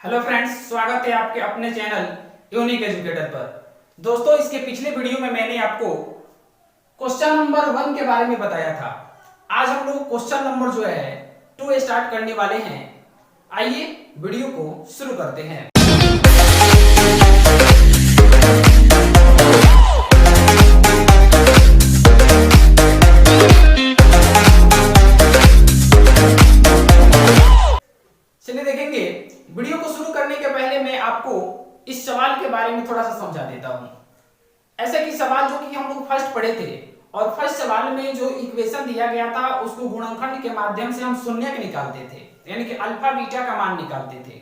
Hello friends, स्वागत है आपके अपने चैनल यूनिक एजुकेटर पर। दोस्तों, इसके पिछले वीडियो में मैंने आपको क्वेश्चन नंबर 1 के बारे में बताया था। आज हम लोग क्वेश्चन नंबर जो है 2 स्टार्ट करने वाले हैं। आइए वीडियो को शुरू करते हैं। चलिए देखेंगे। वीडियो को शुरू करने के पहले मैं आपको इस सवाल के बारे में थोड़ा सा समझा देता हूं। ऐसे कि सवाल जो कि हम लोग फर्स्ट पढ़े थे और फर्स्ट सवाल में जो इक्वेशन दिया गया था उसको गुणनखंड के माध्यम से हम शून्यक निकालते थे, यानी कि अल्फा बीटा का मान निकालते थे।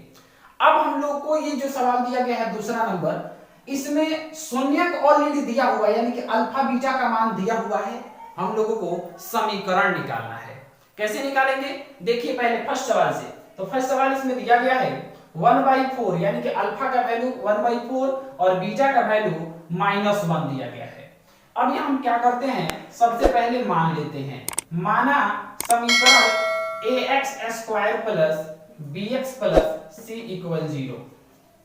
अब हम लोग को ये जो सवाल दिया गया है दूसरा नंबर, इसमें शून्यक ऑलरेडी दिया हुआ है, यानी कि अल्फा बीटा का मान दिया हुआ है। हम लोगों को समीकरण निकालना है। कैसे निकालेंगे देखिए पहले फर्स्ट सवाल से। तो फर्स्ट सवाल इसमें दिया गया है 1/4, यानी कि अल्फा का वैल्यू 1/4 और बीटा का वैल्यू -1 दिया गया है। अब ये हम क्या करते हैं, सबसे पहले मान लेते हैं। माना समीकरण ax² bx c = 0,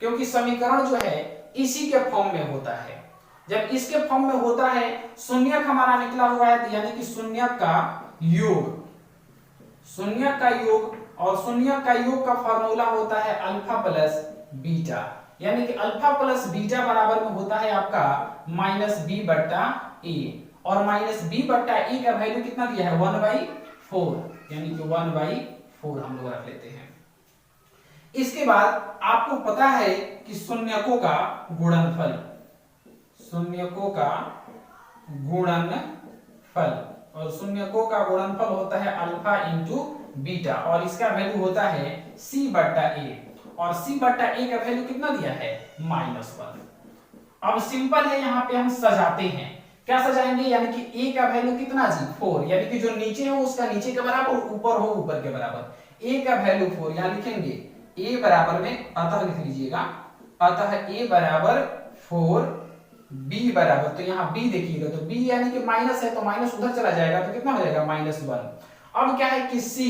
क्योंकि समीकरण जो है इसी के फॉर्म में होता है। जब इसके फॉर्म में होता है, शून्यक हमारा निकला हुआ है, यानी कि शून्यक का योग, शून्यक का योग, और शून्यक का योग का फॉर्मूला होता है अल्फा प्लस बीटा, यानी कि अल्फा प्लस बीटा बराबर में होता है आपका -b/a, और -b/a का वैल्यू कितना दिया है 1/4, यानी कि 1/4 हम लोग रख लेते हैं। इसके बाद आपको पता है कि शून्यकों का गुणनफल, शून्यकों का गुणनफल, और शून्यकों का गुणनफल होता है अल्फा इंटू बीटा, और इसका वैल्यू होता है c/a, और c/a का वैल्यू कितना दिया है -1। अब सिंपल है, यहाँ पे हम सजाते हैं। क्या सजाएंगे, यानी कि a का वैल्यू कितना जी 4, यानी कि जो नीचे हो उसका नीचे के बराबर, ऊपर हो ऊपर के बराबर। a का वैल्यू 4, यहाँ लिखेंगे a बराबर में अतः लिख लीजिएगा, अतः a बराबर 4, b बराबर, तो यहाँ b देखिएगा, तो b यानी कि माइनस है तो माइनस उधर चला जाएगा, तो कितना हो जाएगा -1। अब क्या है कि c,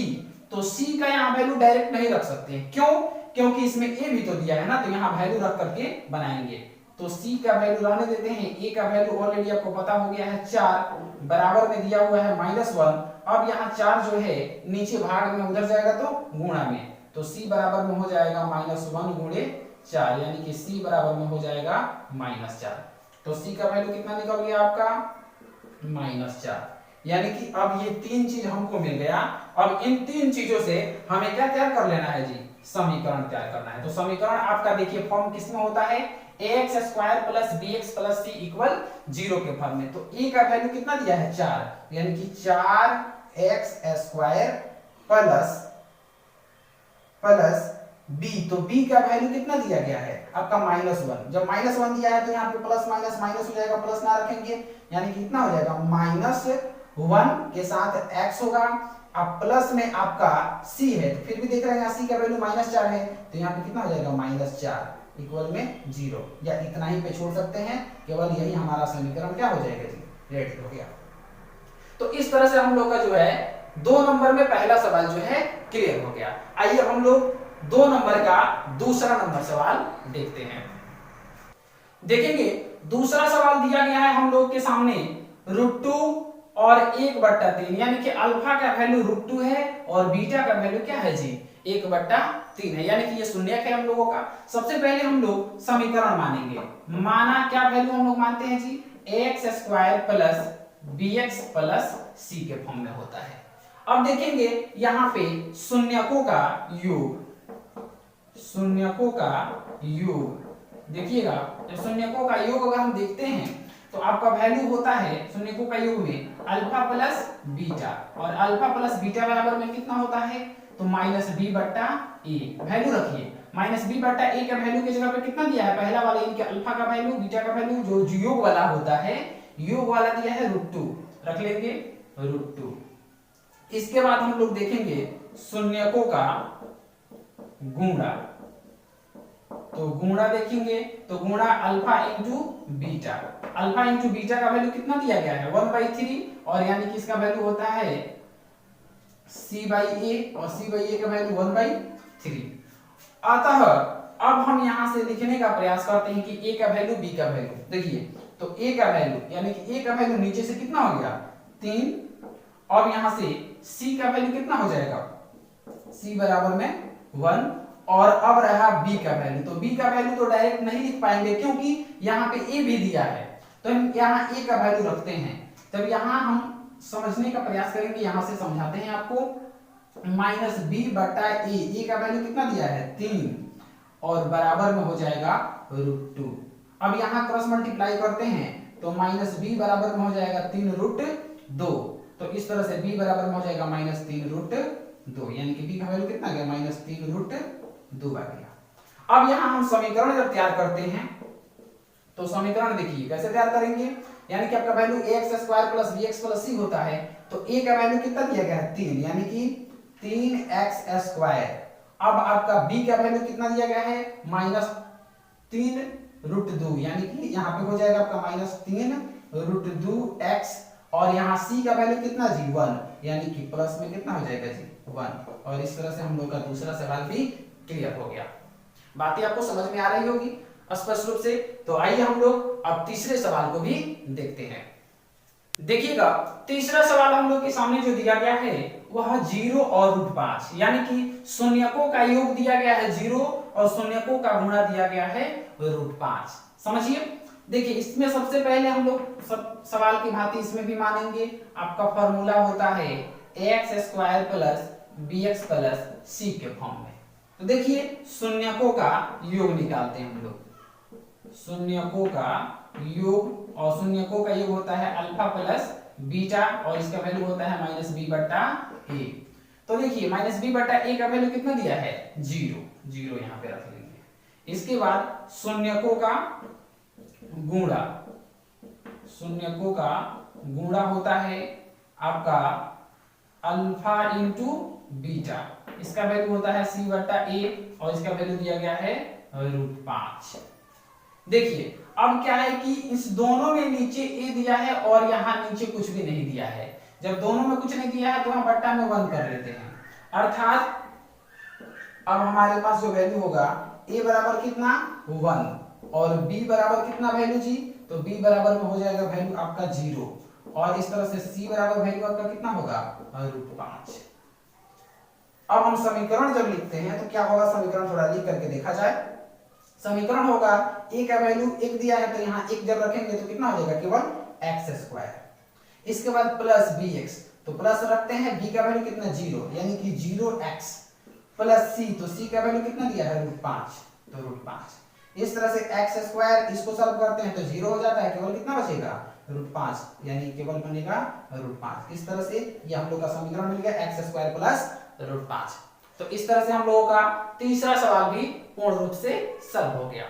तो c का यहाँ वैल्यू डायरेक्ट नहीं रख सकते। क्यों? क्योंकि इसमें a भी तो दिया है ना, तो यहाँ वैल्यू रख करके बनाएंगे। तो c का वैल्यू रहने देते हैं, a का वैल्यू ऑलरेडी आपको पता हो गया है 4, बराबर में दिया हुआ है -1। अब यहाँ 4 जो है नीचे भाग में उधर जाएगा तो गुणा में, तो c बराबर में हो जाएगा -1 गुणे 4, यानी कि c बराबर में हो जाएगा -4। तो c का वैल्यू कितना निकल गया आपका -4, यानी कि अब ये 3 चीज हमको मिल गया। अब इन 3 चीजों से हमें क्या तैयार कर लेना है जी, समीकरण तैयार करना है। तो समीकरण आपका देखिए फॉर्म किसमें होता है, ax² bx c = 0 के फॉर्म में। तो a का वैल्यू कितना दिया है 4, यानी कि 4x² प्लस b, तो b का वैल्यू कितना दिया गया है आपका -1। जब -1 दिया है तो यहाँ पे प्लस माइनस माइनस हो जाएगा, प्लस ना रखेंगे, यानी कि कितना हो जाएगा -1 के साथ x होगा। अब प्लस में आपका c है, तो फिर भी देख रहे हैं c का वैल्यू -4 है, तो यहाँ पे कितना हो जाएगा -4 इक्वल में 0, या इतना ही पे छोड़ सकते हैं, केवल यही हमारा समीकरण क्या हो जाएगा जी, रेडी हो गया। तो इस तरह से हम लोग का जो है 2 नंबर में पहला सवाल जो है क्लियर हो गया। आइए हम लोग 2 नंबर का दूसरा नंबर सवाल देखते हैं। देखेंगे दूसरा सवाल दिया गया है हम लोग के सामने √2 और 1/3, यानी कि अल्फा का वैल्यू √2 है और बीटा का वैल्यू क्या है जी 1/3 है, यानी कि ये शून्यक है हम लोगों का। सबसे पहले हम लोग समीकरण मानेंगे। माना क्या वैल्यू हम लोग मानते हैं जी, ax² bx c के फॉर्म में होता है। अब देखेंगे यहाँ पे शून्यकों का योग, शून्यकों का योग देखिएगा। जब शून्यकों का योग अगर हम देखते हैं तो आपका वैल्यू होता है शून्यकों का योग में अल्फा प्लस बीटा, और अल्फा प्लस बीटा बराबर में कितना होता है, तो -b/a वैल्यू रखिए। -b/a का वैल्यू की जगह पे कितना दिया है, पहला वाला इनके अल्फा का वैल्यू, बीटा का वैल्यू, जो योग वाला होता है, योग वाला दिया है √2, रख लेंगे √2। इसके बाद हम लोग देखेंगे शून्यकों का गुणा, तो गुणा देखेंगे, तो गुणा alpha into beta, alpha into beta का वैल्यू कितना दिया गया है 1/3, और यानी कि इसका वैल्यू होता है c/a, और c/a का वैल्यू 1/3। अतः अब हम यहाँ से लिखने का प्रयास करते हैं कि a का वैल्यू b का वैल्यू। देखिए तो a का वैल्यू यानी कि a का वैल्यू नीचे से कितना हो गया 3, अब यहाँ से c का वैल्यू कितना हो जाएगा, c बराबर में 1, और अब रहा b का वैल्यू। तो b का वैल्यू तो डायरेक्ट नहीं लिख पाएंगे क्योंकि यहाँ पे a भी दिया है, तो हम यहाँ a का वैल्यू रखते हैं। तब यहाँ हम समझने का प्रयास करेंगे, यहाँ से समझाते हैं आपको। माइनस बी बटा ए का वैल्यू कितना दिया है 3, और बराबर में हो जाएगा √2। अब यहाँ क्रॉस मल्टीप्लाई करते हैं तो माइनस बी बराबर में हो जाएगा 3√2। तो इस तरह से b बराबर में हो जाएगा -3√2, यानी कि b का वैल्यू कितना गया -3√2 आ गया। अब यहाँ हम समीकरण जब तैयार करते हैं तो समीकरण देखिए कैसे तैयार करेंगे, यानी कि आपका वैल्यू ax² + bx + c होता है, तो a का वैल्यू कितना दिया गया है 3, यानी कि 3x²। अब आपका b का वैल्यू कितना दिया गया है -3√2, यानी कि यहाँ पे हो जाएगा आपका -3√2x, और यहाँ c का वैल्यू कितना जी 1, यानी कि प्लस में कितना हो जाएगा जी 1। और इस तरह से हम लोग का दूसरा सवाल भी क्लियर हो गया। बातें आपको समझ में आ रही होगी स्पष्ट रूप से। तो आइए हम लोग अब तीसरे सवाल को भी देखते हैं। देखिएगा तीसरा सवाल हम लोग के सामने जो दिया गया है वह 0 और √5, यानी कि शून्यकों का योग दिया गया है 0 और शून्यकों का गुणा दिया गया है √5। समझिए, देखिए इसमें सबसे पहले हम लोग सवाल की भांति इसमें भी मानेंगे, आपका फॉर्मूला होता है ax² + bx + c के फॉर्म में। तो देखिए शून्यकों का योग निकालते हैं हम लोग, शून्यकों का योग, और शून्यकों का योग होता है अल्फा प्लस बीटा, और इसका वैल्यू होता है -b बटा a। तो देखिए -b बटा a का वैल्यू कितना दिया है 0 यहाँ पे रख लेंगे। इसके बाद शून्यकों का गुणा, शून्यकों का गुणा होता है आपका अल्फा इंटू बीटा, इसका वैल्यू होता है c बटा a, और इसका वैल्यू दिया गया है √5। देखिए अब क्या है कि इस दोनों में नीचे a दिया है और यहाँ नीचे कुछ भी नहीं दिया है। जब दोनों में कुछ नहीं दिया है तो हम बट्टा में 1 कर लेते हैं, अर्थात अब हमारे पास जो वैल्यू होगा a बराबर कितना 1 और b बराबर कितना वैल्यू जी, तो b बराबर में हो जाएगा वैल्यू आपका 0, और इस तरह से c बराबर वैल्यू आपका कितना होगा √5। अब हम समीकरण जब लिखते हैं तो क्या होगा, समीकरण थोड़ा लिख करके देखा जाए। समीकरण होगा a का वैल्यू 1 दिया है तो यहाँ 1 जब रखेंगे तो कितना हो जाएगा केवल x²। इसके बाद प्लस bx, तो प्लस रखते हैं, b का वैल्यू कितना 0, यानी कि 0x प्लस c, तो c का वैल्यू कितना दिया है √5, तो √5। इस तरह से x², इसको सॉल्व करते हैं तो 0 हो जाता है, केवल कितना बचेगा √5, यानी केवल बनेगा √5। इस तरह से ये हम लोग का समीकरण मिल गया x² प्लस √5। तो इस तरह से हम लोगों का तीसरा सवाल भी पूर्ण रूप से सॉल्व हो गया।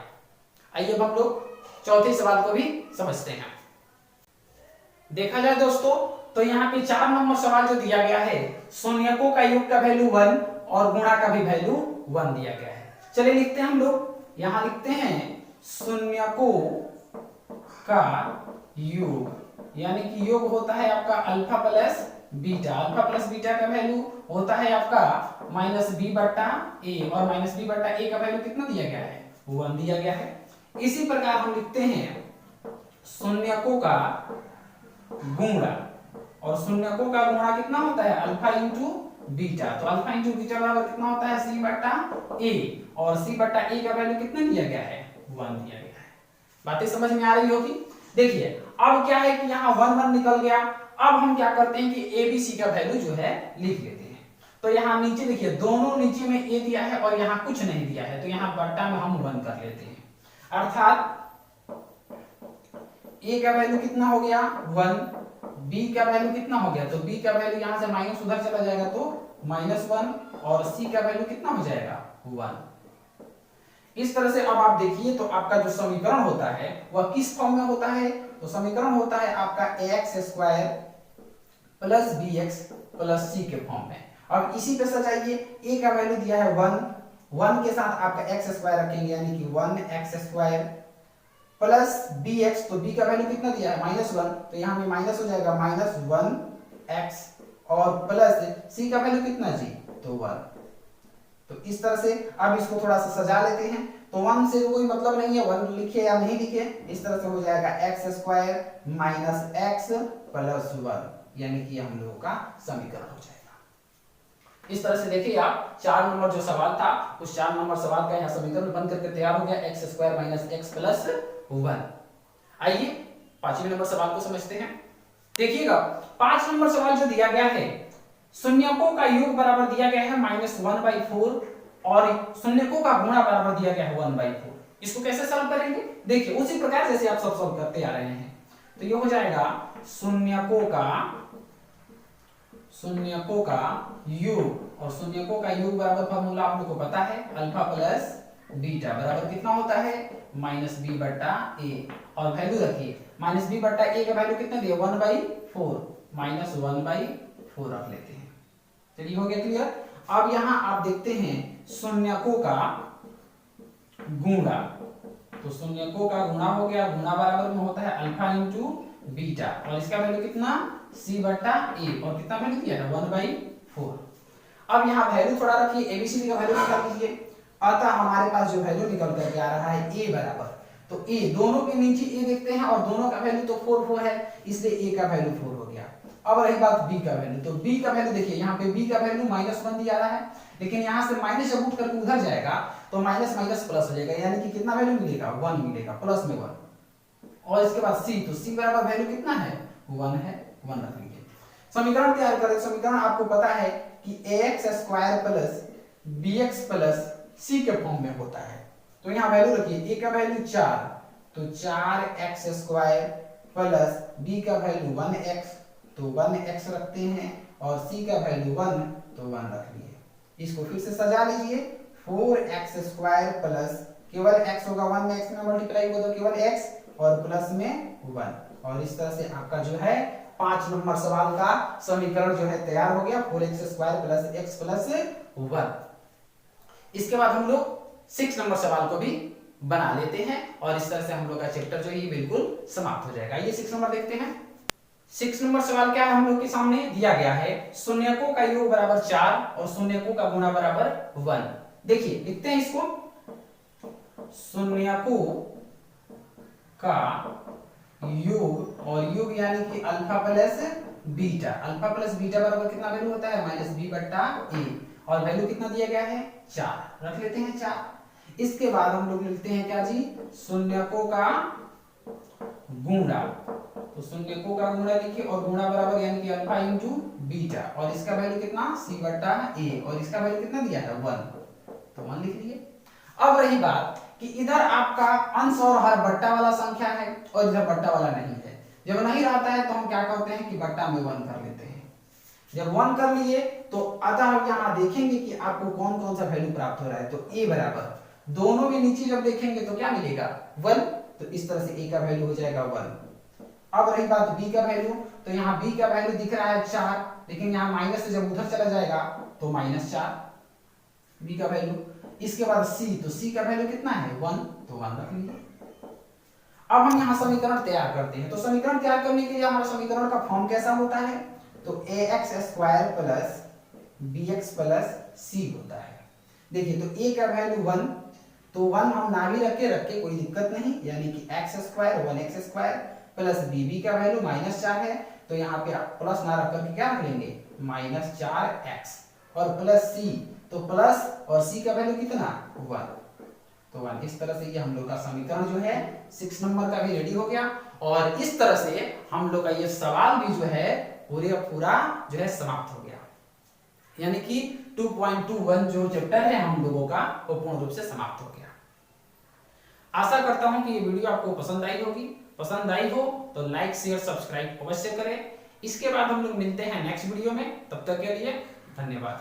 आइए अब हम लोग चौथे सवाल को भी समझते हैं। देखा जाए दोस्तों तो यहाँ पे 4 नंबर सवाल जो दिया गया है, शून्यकों का योग का वैल्यू 1 और गुणा का भी वैल्यू 1 दिया गया है। चलिए लिखते हैं हम लोग, यहाँ लिखते हैं शून्यकों का योग, यानी कि योग होता है आपका alpha plus beta, alpha plus beta का वैल्यू होता है आपका -b बटा a, और -b बटा a का वैल्यू कितना दिया गया है 1 दिया गया है। इसी प्रकार हम लिखते हैं शून्यकों का गुणा, और शून्यकों का गुणा कितना होता है अल्फा इंटू बीटा, तो अल्फा इंटू बीटा बराबर कितना होता है c बटा a, और c बटा a का वैल्यू कितना दिया गया है 1 दिया गया है। बातें समझ में आ रही होगी। देखिए अब क्या है कि यहाँ 1 1 निकल गया, अब हम क्या करते हैं कि a b c का वैल्यू जो है लिख लेते हैं। तो यहाँ नीचे देखिए दोनों नीचे में a दिया है और यहाँ कुछ नहीं दिया है, तो यहाँ बट्टा में हम 1 कर लेते हैं, अर्थात a का वैल्यू कितना हो गया 1, b का वैल्यू कितना हो गया, तो b का वैल्यू यहाँ से माइनस उधर चला जाएगा तो -1, और c का वैल्यू कितना हो जाएगा 1। इस तरह से अब आप देखिए तो आपका जो समीकरण होता है वह किस फॉर्म में होता है, तो समीकरण होता है आपका ax² plus bx plus c के फॉर्म में। अब इसी पे सजाइए, a का वैल्यू दिया है 1 के साथ आपका x² रखेंगे, यानी कि 1x² प्लस bx, तो b का वैल्यू कितना दिया है -1, तो यहाँ में माइनस हो जाएगा -1x, और प्लस c का वैल्यू कितना जी तो 1, तो इस तरह से अब इसको थोड़ा सा सजा लेते हैं। तो 1 से कोई मतलब नहीं है 1 लिखे या नहीं लिखे, इस तरह से हो जाएगा x square minus x plus 1, यानी कि हम लोगों का समीकरण हो जाएगा। इस तरह से देखिए आप 4 नंबर जो सवाल था उस 4 नंबर सवाल का यहाँ समीकरण बन करके तैयार हो गया, x square minus x plus 1। आइए 5वें नंबर सवाल को समझते हैं। देखिएगा 5 नंबर सवाल जो दिया गया है, शून्यकों का योग बराबर दिया गया है -1/4 और शून्यकों का गुणा बराबर दिया गया है 1/4। इसको कैसे सॉल्व करेंगे, देखिए उसी प्रकार जैसे आप सब सॉल्व करते आ रहे हैं। तो ये हो जाएगा शून्यकों का योग, और शून्यकों का योग बराबर फार्मूला आप लोग को पता है अल्फा प्लस बीटा बराबर कितना होता है -b/a, और वैल्यू रखिए -b/a का वैल्यू कितना दिया 1/4, -1/4 रख लेते हैं। चलिए हो गया क्लियर। अब यहां आप देखते हैं शून्यकों का गुणा, तो शून्यकों का गुणा हो गया, गुणा बराबर में होता है अल्फा इंटू बीटा, और इसका वैल्यू कितना c/a, और कितना वैल्यू दिया है 1/4। अब यहाँ वैल्यू थोड़ा रखिए, एबीसीडी का वैल्यू निकाल लीजिए। अतः हमारे पास जो वैल्यू निकल करके आ रहा है a बराबर, तो a दोनों के नीचे a देखते हैं और दोनों का वैल्यू तो 4 है, इसलिए a का वैल्यू 4 हो गया। अब रही बात b का वैल्यू, तो b का वैल्यू देखिए यहाँ पे b का वैल्यू -1 दिया रहा है, लेकिन यहाँ से माइनस जब उठ करके उधर जाएगा तो माइनस माइनस प्लस हो जाएगा, यानी कि कितना वैल्यू मिलेगा 1 मिलेगा, प्लस में 1। और इसके बाद c, तो c बराबर वैल्यू कितना है 1 है, 1 रख लीजिए। समीकरण तैयार करें। समीकरण आपको पता है कि ax square plus bx plus c के फॉर्म में होता है। तो यहाँ वैल्यू रखिए, a का वैल्यू 4, तो 4x स्क्वायर प्लस b का वैल्यू 1x, तो 1x रखते हैं, और c का वैल्यू 1, तो 1 रख लिए। इसको फिर से सजा लीजिए, 4x स्क्वायर प्लस केवल x होगा 1 में x में मल्टीप्लाई होगा तो केवल x, और प्लस में 1, और इस तरह से आपका जो है 5 नंबर सवाल का समीकरण जो है तैयार हो गया, 4x square plus x plus 1। इसके बाद हम लोग 6 नंबर सवाल को भी बना लेते हैं, और इस तरह से हम लोग का चैप्टर जो है बिल्कुल समाप्त हो जाएगा। ये 6 नंबर देखते हैं। 6 नंबर सवाल क्या है हम लोग के सामने दिया गया है, शून्यकों का योग बराबर 4 और शून्यकों का गुणा बराबर 1। देखिए लिखते हैं इसको, शून्यकों का योग, और योग यानी कि alpha plus beta, alpha plus beta बराबर कितना वैल्यू होता है -b/a, और वैल्यू कितना दिया गया है 4, रख लेते हैं 4। इसके बाद हम लोग लिखते हैं क्या जी, शून्यकों का गुणा, तो शून्यकों का गुणा लिखिए, और गुणा बराबर यानी कि अल्फा इंटू बीटा, और इसका वैल्यू कितना c/a, और इसका वैल्यू कितना दिया है 1, तो 1 लिख लिए। अब रही बात कि इधर आपका अंश और हर बट्टा वाला संख्या है और इधर बट्टा वाला नहीं है। जब नहीं रहता है तो हम क्या करते हैं कि बट्टा में 1 कर लेते हैं। जब 1 कर लिए तो अतः हम यहाँ देखेंगे कि आपको कौन कौन सा वैल्यू प्राप्त हो रहा है, तो a बराबर दोनों में नीचे जब देखेंगे तो क्या मिलेगा 1, तो इस तरह से a का वैल्यू हो जाएगा 1। अब रही बात b का वैल्यू, तो यहाँ b का वैल्यू दिख रहा है 4, लेकिन यहाँ माइनस से जब उधर चला जाएगा तो -4 b का वैल्यू। इसके बाद c, तो c का वैल्यू कितना है 1, तो 1 रख लीजिए। अब हम यहाँ समीकरण तैयार करते हैं। तो समीकरण तैयार करने के लिए हमारा समीकरण का फॉर्म कैसा होता है, तो ax square plus bx plus c होता है। देखिए तो a का वैल्यू 1, तो 1 हम ना भी रखे कोई दिक्कत नहीं, यानी कि x square 1x square plus b का वैल्यू -4 है, तो यहाँ पे आप प्लस ना रख करके क्या रख लेंगे -4x, और प्लस c, तो प्लस और c का वैल्यू कितना 1, तो 1। इस तरह से ये हम लोग का समीकरण जो है 6 नंबर का भी रेडी हो गया, और इस तरह से हम लोग का ये सवाल भी जो है पूरा जो है समाप्त हो गया, यानी कि 2.21 जो चैप्टर है हम लोगों का वो पूर्ण रूप से समाप्त हो गया। आशा करता हूं कि ये वीडियो आपको पसंद आई होगी। पसंद आई हो तो लाइक शेयर सब्सक्राइब अवश्य करें। इसके बाद हम लोग मिलते हैं नेक्स्ट वीडियो में, तब तक के लिए धन्यवाद।